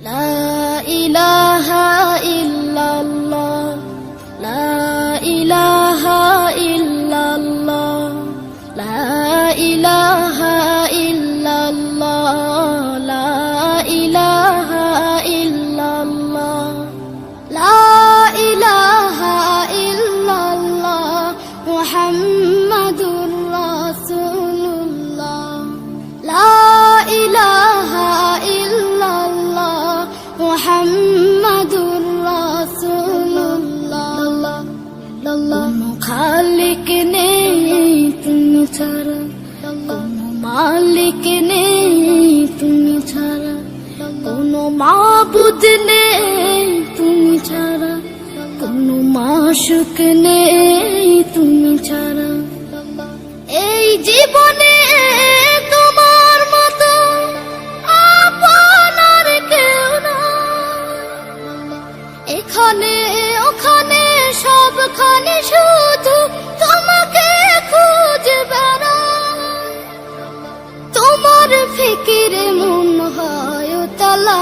লা ইলাহা ইল্লাল্লাহ, লা ইলাহা ইল্লাল্লাহ, লা ইলাহা ইল্লাল্লাহ, লা ইলাহা ইল্লাল্লাহ, লা ইলাহা ইল্লাল্লাহ, মুহাম্মাদুর রাসূলুল্লাহ, লা ইলাহা ইল্লাল্লাহ, মুহাম্মাদুর রাসূলুল্লাহ। কোনো খালিক নেই তুমি ছাড়া, কোনো মালিক নেই তুমি ছাড়া, কোনো মাবুদ নেই তুমি ছাড়া, কোনো মাশুক নেই তুমি ছাড়া। এই জীবনে তোমার মতো আপন আর কেউ না, এখানে ওখানে সবখানে শুধু তোমাকে খুঁজে বেড়াই, তোমার ফিকিরে মন হয় তলা